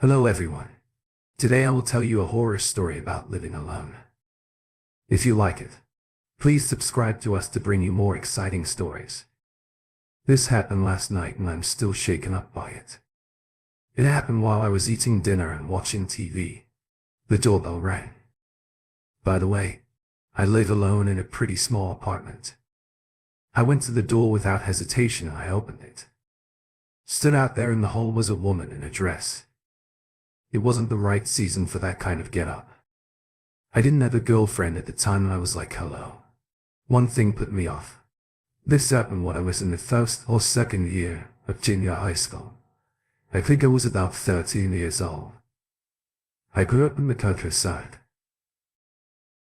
Hello everyone. Today I will tell you a horror story about living alone. If you like it, please subscribe to us to bring you more exciting stories. This happened last night and I'm still shaken up by it. It happened while I was eating dinner and watching TV. The doorbell rang. By the way, I live alone in a pretty small apartment. I went to the door without hesitation and I opened it. Stood out there in the hall was a woman in a dress. It wasn't the right season for that kind of get-up. I didn't have a girlfriend at the time and I was like, hello. One thing put me off. This happened when I was in the first or second year of junior high school. I think I was about 13 years old. I grew up in the countryside.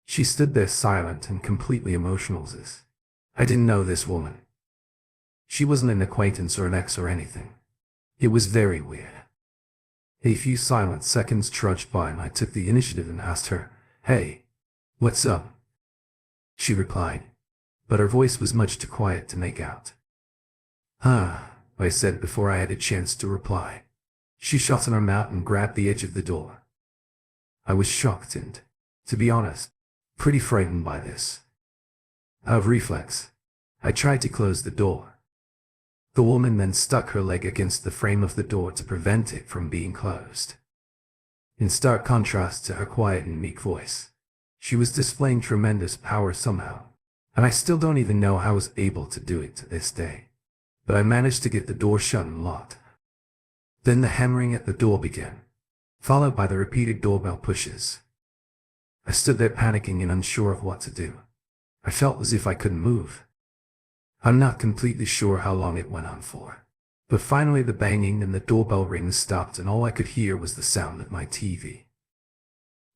She stood there silent and completely emotionless. I didn't know this woman. She wasn't an acquaintance or an ex or anything. It was very weird. A few silent seconds trudged by and I took the initiative and asked her, "Hey, what's up?" She replied, but her voice was much too quiet to make out. I said before I had a chance to reply. She shut her mouth and grabbed the edge of the door. I was shocked and, to be honest, pretty frightened by this. Out of reflex, I tried to close the door. The woman then stuck her leg against the frame of the door to prevent it from being closed. In stark contrast to her quiet and meek voice, she was displaying tremendous power somehow, and I still don't even know how I was able to do it to this day. But I managed to get the door shut and locked. Then the hammering at the door began, followed by the repeated doorbell pushes. I stood there panicking and unsure of what to do. I felt as if I couldn't move. I'm not completely sure how long it went on for, but finally the banging and the doorbell ring stopped and all I could hear was the sound of my TV.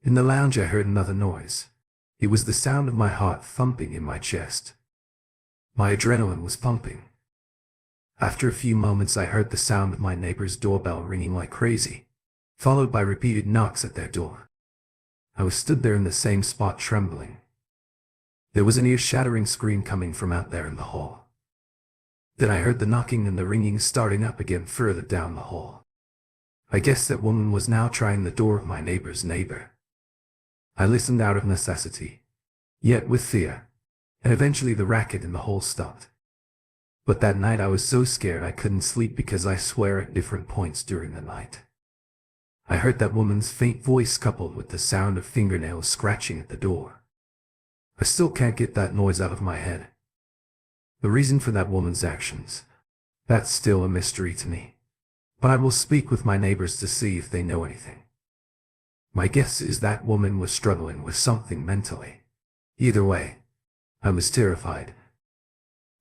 In the lounge I heard another noise. It was the sound of my heart thumping in my chest. My adrenaline was pumping. After a few moments I heard the sound of my neighbor's doorbell ringing like crazy, followed by repeated knocks at their door. I was stood there in the same spot trembling. There was an ear-shattering scream coming from out there in the hall. Then I heard the knocking and the ringing starting up again further down the hall. I guess that woman was now trying the door of my neighbor's neighbor. I listened out of necessity, yet with fear, and eventually the racket in the hall stopped. But that night I was so scared I couldn't sleep because I swear at different points during the night I heard that woman's faint voice coupled with the sound of fingernails scratching at the door. I still can't get that noise out of my head. The reason for that woman's actions, that's still a mystery to me. But I will speak with my neighbors to see if they know anything. My guess is that woman was struggling with something mentally. Either way, I was terrified.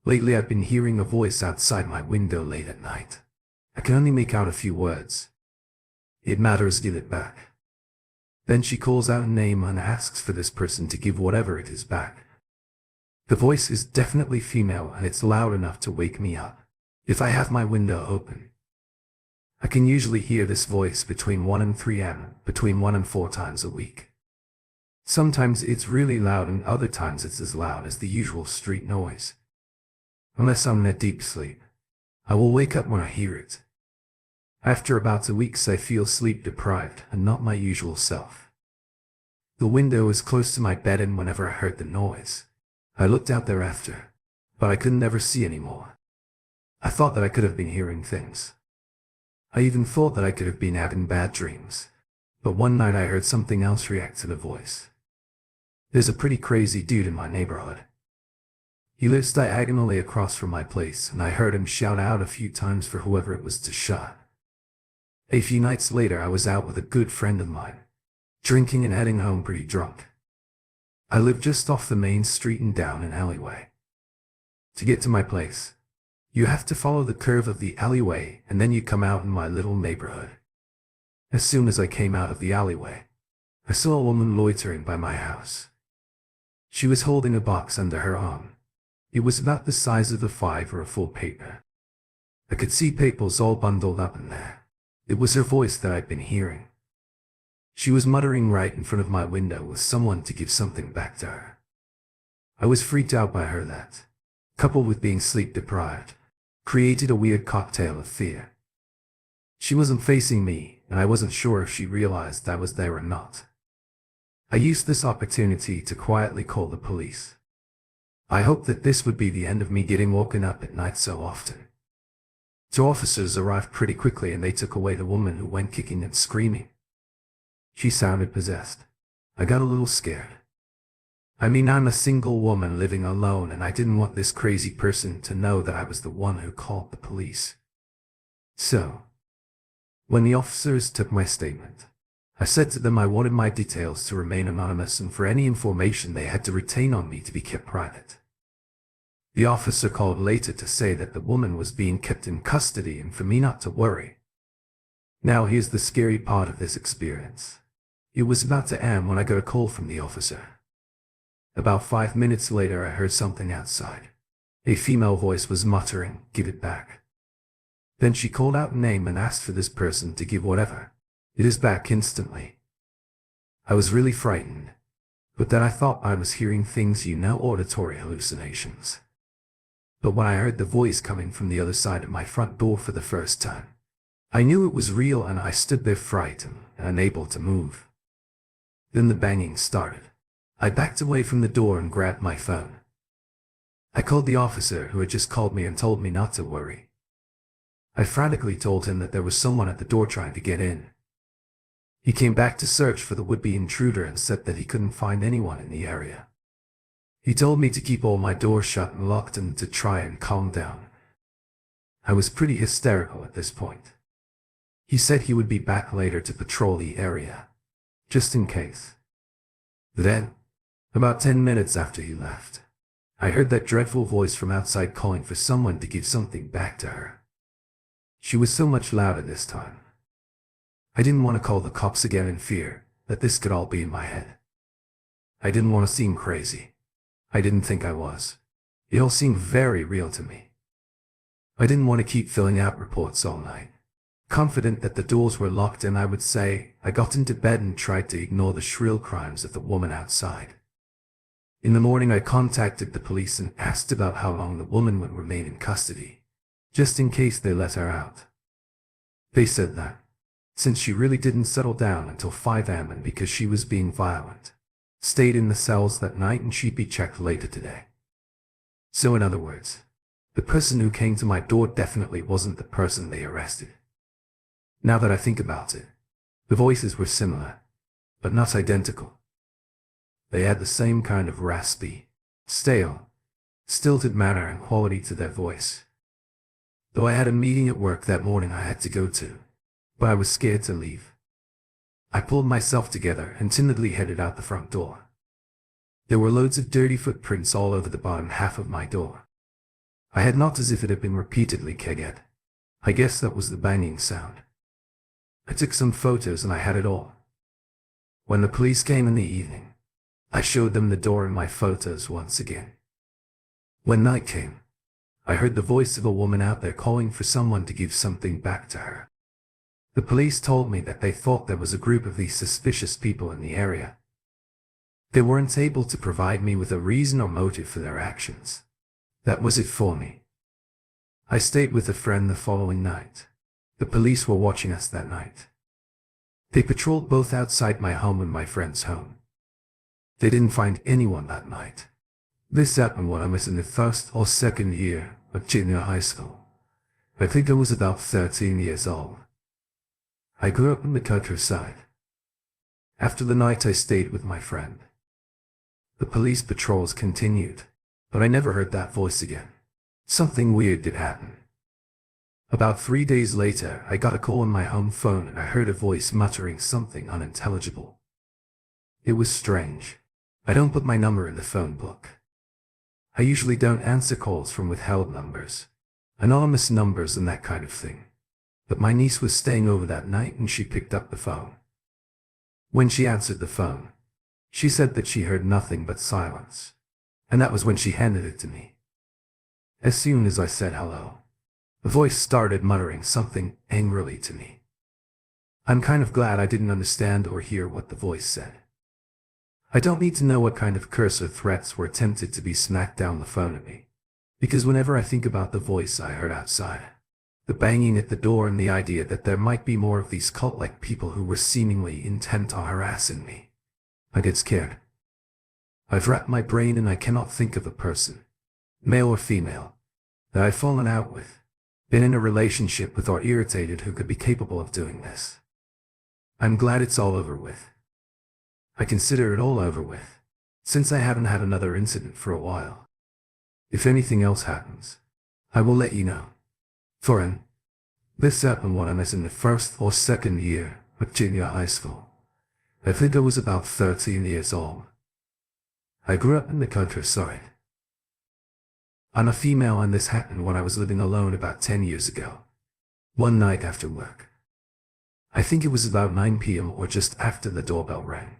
Lately I've been hearing a voice outside my window late at night. I can only make out a few words. It matters, give it back. Then she calls out a name and asks for this person to give whatever it is back. The voice is definitely female and it's loud enough to wake me up if I have my window open. I can usually hear this voice between 1 and 3 am, between 1 and 4 times a week. Sometimes it's really loud and other times it's as loud as the usual street noise. Unless I'm in a deep sleep, I will wake up when I hear it. After about 2 weeks I feel sleep deprived and not my usual self. The window is close to my bed and whenever I heard the noise, I looked out thereafter, but I could never see anymore. I thought that I could have been hearing things. I even thought that I could have been having bad dreams, but one night I heard something else react to the voice. There's a pretty crazy dude in my neighborhood. He lives diagonally across from my place and I heard him shout out a few times for whoever it was to shut. A few nights later I was out with a good friend of mine, drinking and heading home pretty drunk. I live just off the main street and down an alleyway. To get to my place, you have to follow the curve of the alleyway and then you come out in my little neighborhood. As soon as I came out of the alleyway, I saw a woman loitering by my house. She was holding a box under her arm. It was about the size of a 5 or a full paper. I could see papers all bundled up in there. It was her voice that I'd been hearing. She was muttering right in front of my window with someone to give something back to her. I was freaked out by her that, coupled with being sleep deprived, created a weird cocktail of fear. She wasn't facing me, and I wasn't sure if she realized I was there or not. I used this opportunity to quietly call the police. I hoped that this would be the end of me getting woken up at night so often. Two officers arrived pretty quickly and they took away the woman who went kicking and screaming. She sounded possessed. I got a little scared. I mean, I'm a single woman living alone and I didn't want this crazy person to know that I was the one who called the police. So, when the officers took my statement, I said to them I wanted my details to remain anonymous and for any information they had to retain on me to be kept private. The officer called later to say that the woman was being kept in custody and for me not to worry. Now here's the scary part of this experience. It was about to end when I got a call from the officer. About 5 minutes later I heard something outside. A female voice was muttering, "Give it back." Then she called out a name and asked for this person to give whatever. It is back instantly. I was really frightened, but then I thought I was hearing things, auditory hallucinations. But when I heard the voice coming from the other side of my front door for the first time, I knew it was real and I stood there frightened and unable to move. Then the banging started. I backed away from the door and grabbed my phone. I called the officer who had just called me and told me not to worry. I frantically told him that there was someone at the door trying to get in. He came back to search for the would-be intruder and said that he couldn't find anyone in the area. He told me to keep all my doors shut and locked and to try and calm down. I was pretty hysterical at this point. He said he would be back later to patrol the area, just in case. Then, about 10 minutes after he left, I heard that dreadful voice from outside calling for someone to give something back to her. She was so much louder this time. I didn't want to call the cops again in fear that this could all be in my head. I didn't want to seem crazy. I didn't think I was. It all seemed very real to me. I didn't want to keep filling out reports all night, confident that the doors were locked, and I would say I got into bed and tried to ignore the shrill cries of the woman outside. In the morning I contacted the police and asked about how long the woman would remain in custody, just in case they let her out. They said that, since she really didn't settle down until 5 a.m. and because she was being violent, stayed in the cells that night and she'd be checked later today. So in other words, the person who came to my door definitely wasn't the person they arrested. Now that I think about it, the voices were similar, but not identical. They had the same kind of raspy, stale, stilted manner and quality to their voice. Though I had a meeting at work that morning I had to go to, but I was scared to leave. I pulled myself together and timidly headed out the front door. There were loads of dirty footprints all over the bottom half of my door. I had knocked as if it had been repeatedly kegged. I guess that was the banging sound. I took some photos and I had it all. When the police came in the evening, I showed them the door and my photos once again. When night came, I heard the voice of a woman out there calling for someone to give something back to her. The police told me that they thought there was a group of these suspicious people in the area. They weren't able to provide me with a reason or motive for their actions. That was it for me. I stayed with a friend the following night. The police were watching us that night. They patrolled both outside my home and my friend's home. They didn't find anyone that night. This happened when I was in the first or second year of junior high school. I think I was about 13 years old. I grew up in the countryside. After the night I stayed with my friend. The police patrols continued, but I never heard that voice again. Something weird did happen. About 3 days later, I got a call on my home phone and I heard a voice muttering something unintelligible. It was strange. I don't put my number in the phone book. I usually don't answer calls from withheld numbers, anonymous numbers and that kind of thing. But my niece was staying over that night and she picked up the phone. When she answered the phone, she said that she heard nothing but silence, and that was when she handed it to me. As soon as I said hello, the voice started muttering something angrily to me. I'm kind of glad I didn't understand or hear what the voice said. I don't need to know what kind of curse or threats were attempted to be smacked down the phone at me, because whenever I think about the voice I heard outside, The banging at the door and the idea that there might be more of these cult-like people who were seemingly intent on harassing me. I get scared. I've racked my brain and I cannot think of a person, male or female, that I've fallen out with, been in a relationship with or irritated who could be capable of doing this. I'm glad it's all over with. I consider it all over with, since I haven't had another incident for a while. If anything else happens, I will let you know. This happened when I was in the first or second year of junior high school. I think I was about 13 years old. I grew up in the countryside. I'm a female and this happened when I was living alone about 10 years ago. One night after work. I think it was about 9 p.m. or just after the doorbell rang.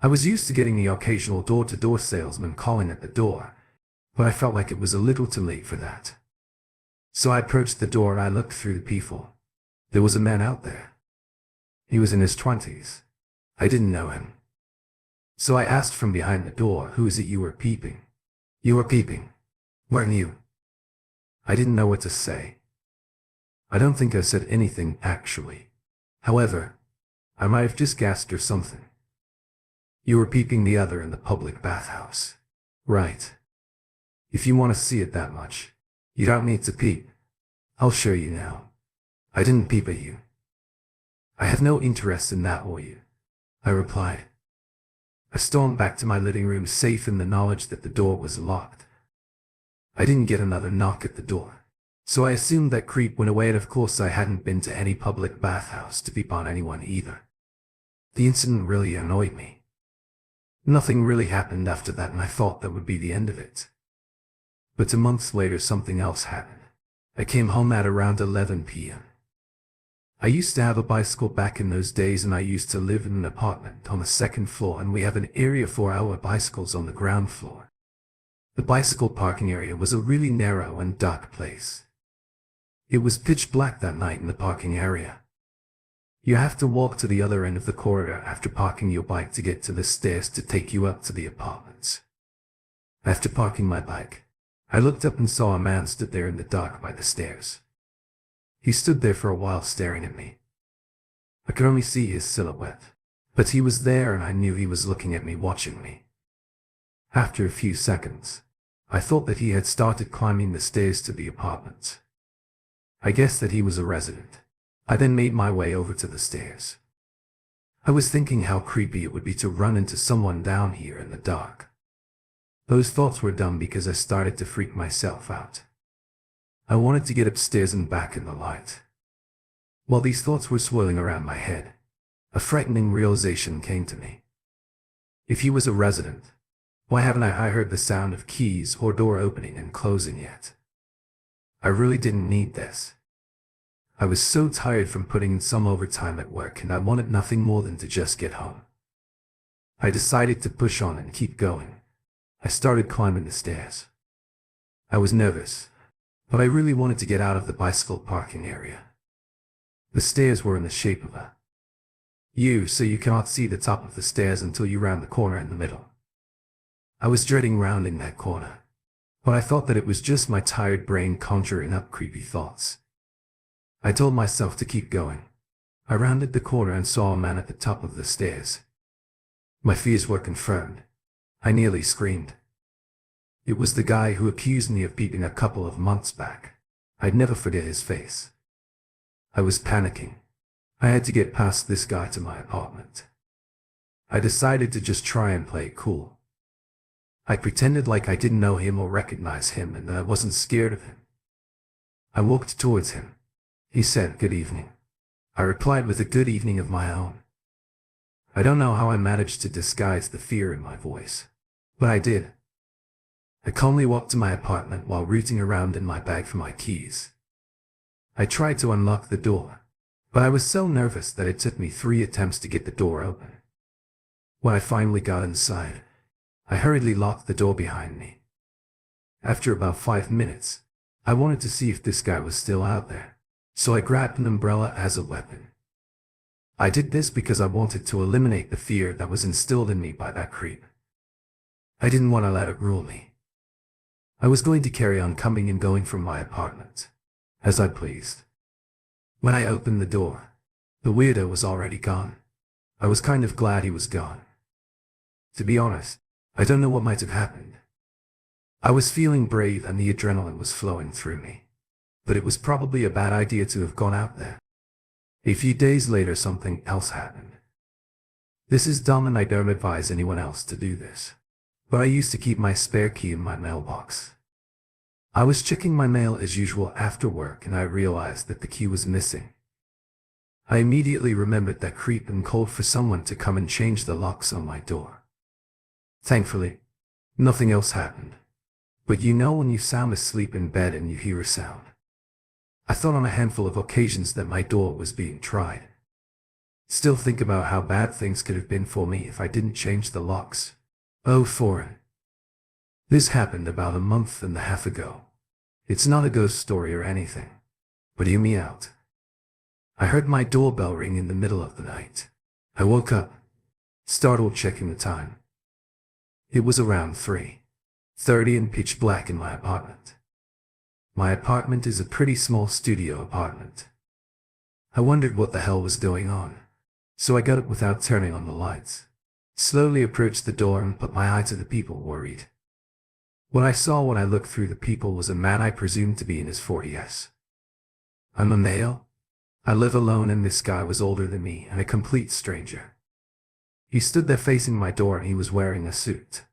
I was used to getting the occasional door-to-door salesman calling at the door, but I felt like it was a little too late for that. So I approached the door and I looked through the peephole. There was a man out there. He was in his 20s. I didn't know him. So I asked from behind the door, "Who is it you were peeping?" "You were peeping, weren't you?" I didn't know what to say. I don't think I said anything, actually. However, I might have just gasped or something. "You were peeping the other in the public bathhouse. Right. If you want to see it that much, you don't need to peep. I'll show you now. I didn't peep at you." "I have no interest in that or you," I replied. I stormed back to my living room, safe in the knowledge that the door was locked. I didn't get another knock at the door, so I assumed that creep went away, and of course I hadn't been to any public bathhouse to peep on anyone either. The incident really annoyed me. Nothing really happened after that and I thought that would be the end of it. But 2 months later something else happened. I came home at around 11 p.m. I used to have a bicycle back in those days and I used to live in an apartment on the second floor and we have an area for our bicycles on the ground floor. The bicycle parking area was a really narrow and dark place. It was pitch black that night in the parking area. You have to walk to the other end of the corridor after parking your bike to get to the stairs to take you up to the apartments. After parking my bike, I looked up and saw a man stood there in the dark by the stairs. He stood there for a while staring at me. I could only see his silhouette, but he was there and I knew he was looking at me, watching me. After a few seconds, I thought that he had started climbing the stairs to the apartments. I guessed that he was a resident. I then made my way over to the stairs. I was thinking how creepy it would be to run into someone down here in the dark. Those thoughts were dumb because I started to freak myself out. I wanted to get upstairs and back in the light. While these thoughts were swirling around my head, a frightening realization came to me. If he was a resident, why haven't I heard the sound of keys or door opening and closing yet? I really didn't need this. I was so tired from putting in some overtime at work and I wanted nothing more than to just get home. I decided to push on and keep going. I started climbing the stairs. I was nervous, but I really wanted to get out of the bicycle parking area. The stairs were in the shape of a U, so you cannot see the top of the stairs until you round the corner in the middle. I was dreading rounding that corner, but I thought that it was just my tired brain conjuring up creepy thoughts. I told myself to keep going. I rounded the corner and saw a man at the top of the stairs. My fears were confirmed. I nearly screamed. It was the guy who accused me of peeping a couple of months back. I'd never forget his face. I was panicking. I had to get past this guy to my apartment. I decided to just try and play it cool. I pretended like I didn't know him or recognize him and that I wasn't scared of him. I walked towards him. He said, "Good evening." I replied with a good evening of my own. I don't know how I managed to disguise the fear in my voice, but I did. I calmly walked to my apartment while rooting around in my bag for my keys. I tried to unlock the door, but I was so nervous that it took me 3 attempts to get the door open. When I finally got inside, I hurriedly locked the door behind me. After about 5 minutes, I wanted to see if this guy was still out there, so I grabbed an umbrella as a weapon. I did this because I wanted to eliminate the fear that was instilled in me by that creep. I didn't want to let it rule me. I was going to carry on coming and going from my apartment. as I pleased. When I opened the door, the weirdo was already gone. I was kind of glad he was gone. To be honest, I don't know what might have happened. I was feeling brave and the adrenaline was flowing through me. But it was probably a bad idea to have gone out there. A few days later, something else happened. This is dumb and I don't advise anyone else to do this. But I used to keep my spare key in my mailbox. I was checking my mail as usual after work and I realized that the key was missing. I immediately remembered that creep and called for someone to come and change the locks on my door. Thankfully, nothing else happened. But you know when you sound asleep in bed and you hear a sound. I thought on a handful of occasions that my door was being tried. Still think about how bad things could have been for me if I didn't change the locks. Oh, foreign. This happened about a month and a half ago. It's not a ghost story or anything. But hear me out. I heard my doorbell ring in the middle of the night. I woke up, startled checking the time. It was around 3:30 and pitch black in my apartment. My apartment is a pretty small studio apartment. I wondered what the hell was going on, so I got up without turning on the lights, slowly approached the door and put my eye to the people worried. What I saw when I looked through the people was a man I presumed to be in his 40s. I'm a male. I live alone and this guy was older than me and a complete stranger. He stood there facing my door and he was wearing a suit.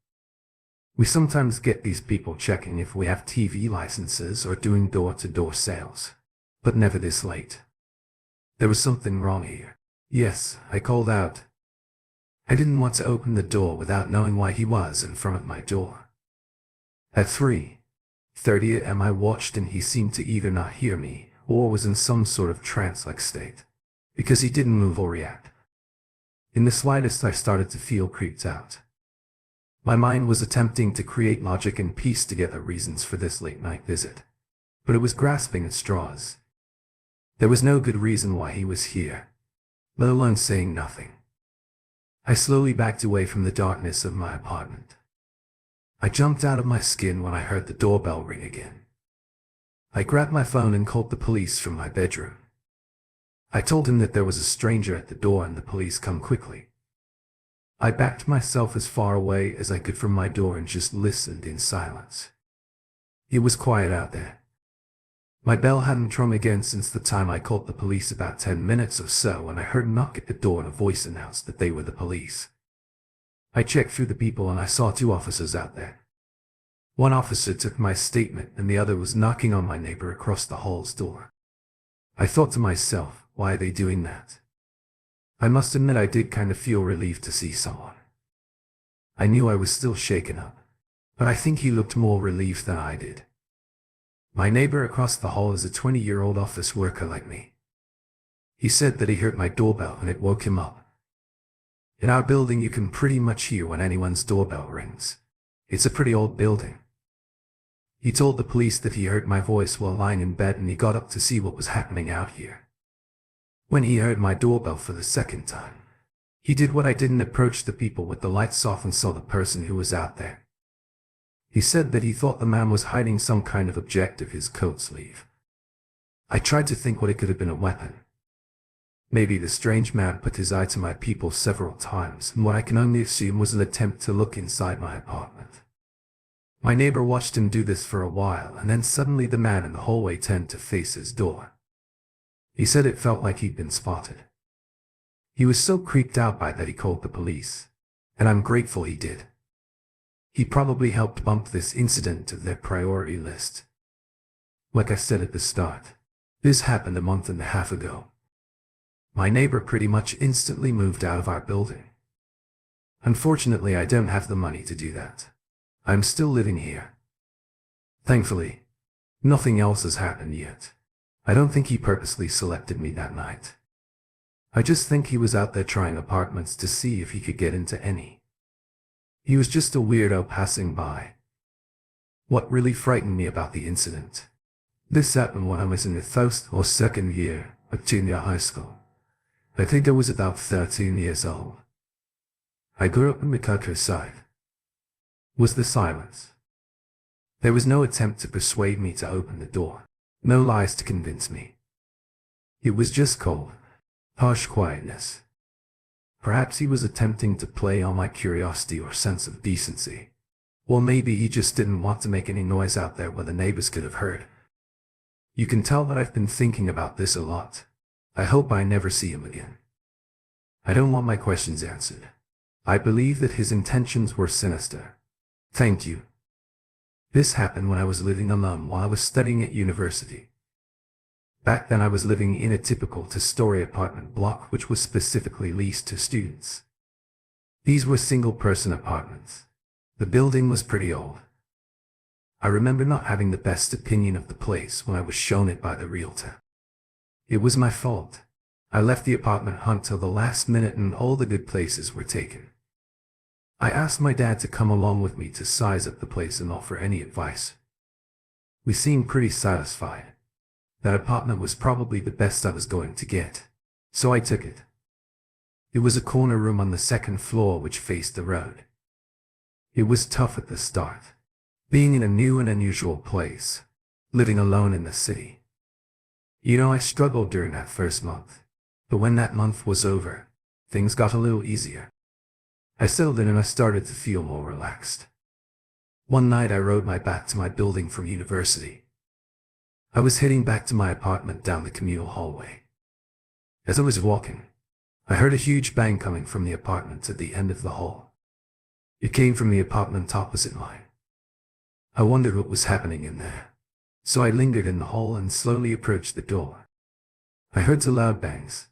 We sometimes get these people checking if we have TV licenses or doing door-to-door sales, but never this late. There was something wrong here. Yes, I called out. I didn't want to open the door without knowing why he was in front of my door. At 3:30 a.m. I watched and he seemed to either not hear me or was in some sort of trance-like state, because he didn't move or react. In the slightest I started to feel creeped out. My mind was attempting to create logic and piece together reasons for this late-night visit, but it was grasping at straws. There was no good reason why he was here, let alone saying nothing. I slowly backed away from the darkness of my apartment. I jumped out of my skin when I heard the doorbell ring again. I grabbed my phone and called the police from my bedroom. I told him that there was a stranger at the door and the police come quickly. I backed myself as far away as I could from my door and just listened in silence. It was quiet out there. My bell hadn't rung again since the time I called the police about 10 minutes or so when I heard a knock at the door and a voice announced that they were the police. I checked through the people and I saw 2 officers out there. One officer took my statement and the other was knocking on my neighbor across the hall's door. I thought to myself, why are they doing that? I must admit I did kind of feel relieved to see someone. I knew I was still shaken up, but I think he looked more relieved than I did. My neighbor across the hall is a 20-year-old office worker like me. He said that he heard my doorbell and it woke him up. In our building you can pretty much hear when anyone's doorbell rings. It's a pretty old building. He told the police that he heard my voice while lying in bed and he got up to see what was happening out here. When he heard my doorbell for the second time, he did what I did and approached the people with the lights off and saw the person who was out there. He said that he thought the man was hiding some kind of object of his coat sleeve. I tried to think what it could have been, a weapon. Maybe the strange man put his eye to my people several times, and what I can only assume was an attempt to look inside my apartment. My neighbor watched him do this for a while, and then suddenly the man in the hallway turned to face his door. He said it felt like he'd been spotted. He was so creeped out by that he called the police, and I'm grateful he did. He probably helped bump this incident to their priority list. Like I said at the start, this happened a month and a half ago. My neighbor pretty much instantly moved out of our building. Unfortunately, I don't have the money to do that. I'm still living here. Thankfully, nothing else has happened yet. I don't think he purposely selected me that night. I just think he was out there trying apartments to see if he could get into any. He was just a weirdo passing by. What really frightened me about the incident? This happened when I was in the first or second year of junior high school. I think I was about 13 years old. I grew up in the countryside. Was the silence. There was no attempt to persuade me to open the door. No lies to convince me. It was just cold, harsh quietness. Perhaps he was attempting to play on my curiosity or sense of decency. Or maybe he just didn't want to make any noise out there where the neighbors could have heard. You can tell that I've been thinking about this a lot. I hope I never see him again. I don't want my questions answered. I believe that his intentions were sinister. Thank you. This happened when I was living alone while I was studying at university. Back then I was living in a typical two-story apartment block which was specifically leased to students. These were single-person apartments. The building was pretty old. I remember not having the best opinion of the place when I was shown it by the realtor. It was my fault. I left the apartment hunt till the last minute and all the good places were taken. I asked my dad to come along with me to size up the place and offer any advice. We seemed pretty satisfied. That apartment was probably the best I was going to get, so I took it. It was a corner room on the second floor which faced the road. It was tough at the start, being in a new and unusual place, living alone in the city. I struggled during that first month, but when that month was over, things got a little easier. I settled in and I started to feel more relaxed. One night I rode my bike to my building from university. I was heading back to my apartment down the communal hallway. As I was walking, I heard a huge bang coming from the apartment at the end of the hall. It came from the apartment opposite mine. I wondered what was happening in there, so I lingered in the hall and slowly approached the door. I heard two loud bangs.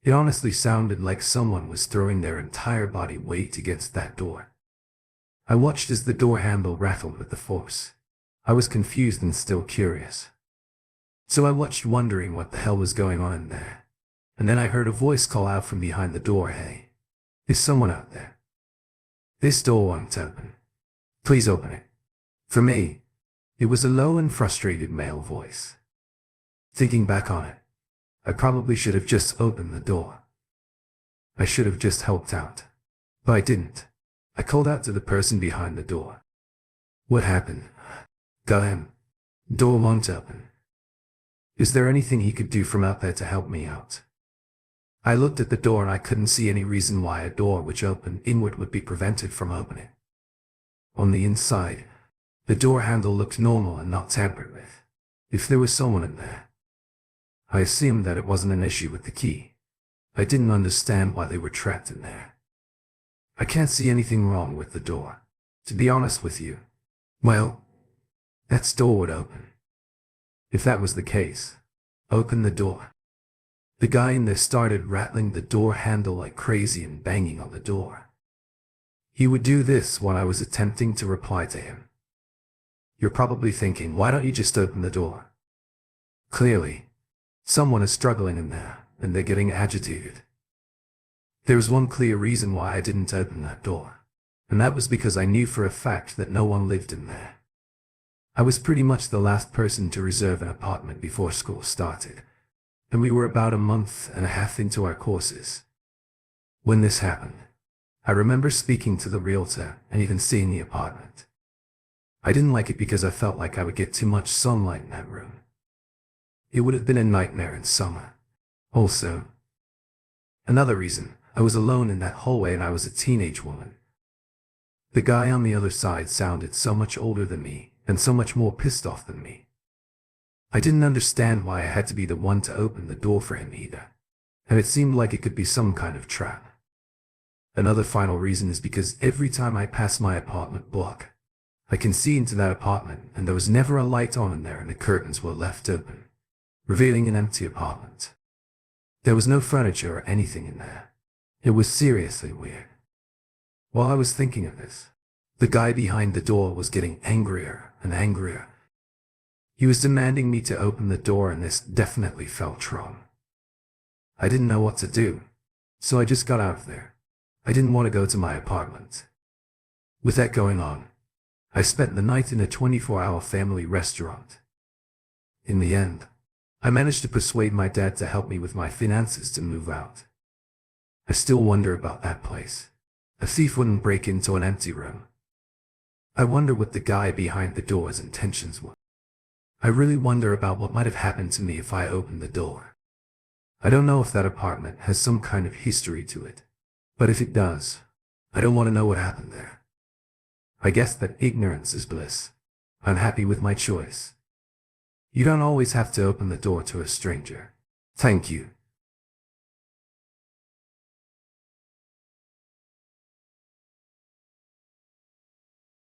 It honestly sounded like someone was throwing their entire body weight against that door. I watched as the door handle rattled with the force. I was confused and still curious. So I watched, wondering what the hell was going on in there. And then I heard a voice call out from behind the door, "Hey, there's someone out there. This door won't open. Please open it." For me, it was a low and frustrated male voice. Thinking back on it, I probably should have just opened the door. I should have just helped out. But I didn't. I called out to the person behind the door. "What happened? Got him. Door won't open. Is there anything he could do from out there to help me out?" I looked at the door and I couldn't see any reason why a door which opened inward would be prevented from opening. On the inside, the door handle looked normal and not tampered with. If there was someone in there, I assumed that it wasn't an issue with the key. I didn't understand why they were trapped in there. I can't see anything wrong with the door, to be honest with you. Well, that door would open. If that was the case, open the door. The guy in there started rattling the door handle like crazy and banging on the door. He would do this while I was attempting to reply to him. You're probably thinking, why don't you just open the door? Clearly, someone is struggling in there, and they're getting agitated. There was one clear reason why I didn't open that door, and that was because I knew for a fact that no one lived in there. I was pretty much the last person to reserve an apartment before school started, and we were about a month and a half into our courses. When this happened, I remember speaking to the realtor and even seeing the apartment. I didn't like it because I felt like I would get too much sunlight in that room. It would have been a nightmare in summer. Also, another reason, I was alone in that hallway and I was a teenage woman. The guy on the other side sounded so much older than me and so much more pissed off than me. I didn't understand why I had to be the one to open the door for him either, and it seemed like it could be some kind of trap. Another final reason is because every time I pass my apartment block, I can see into that apartment and there was never a light on in there and the curtains were left open, revealing an empty apartment. There was no furniture or anything in there. It was seriously weird. While I was thinking of this, the guy behind the door was getting angrier and angrier. He was demanding me to open the door and this definitely felt wrong. I didn't know what to do, so I just got out of there. I didn't want to go to my apartment. With that going on, I spent the night in a 24-hour family restaurant. In the end, I managed to persuade my dad to help me with my finances to move out. I still wonder about that place. A thief wouldn't break into an empty room. I wonder what the guy behind the door's intentions were. I really wonder about what might have happened to me if I opened the door. I don't know if that apartment has some kind of history to it. But if it does, I don't want to know what happened there. I guess that ignorance is bliss. I'm happy with my choice. You don't always have to open the door to a stranger. Thank you.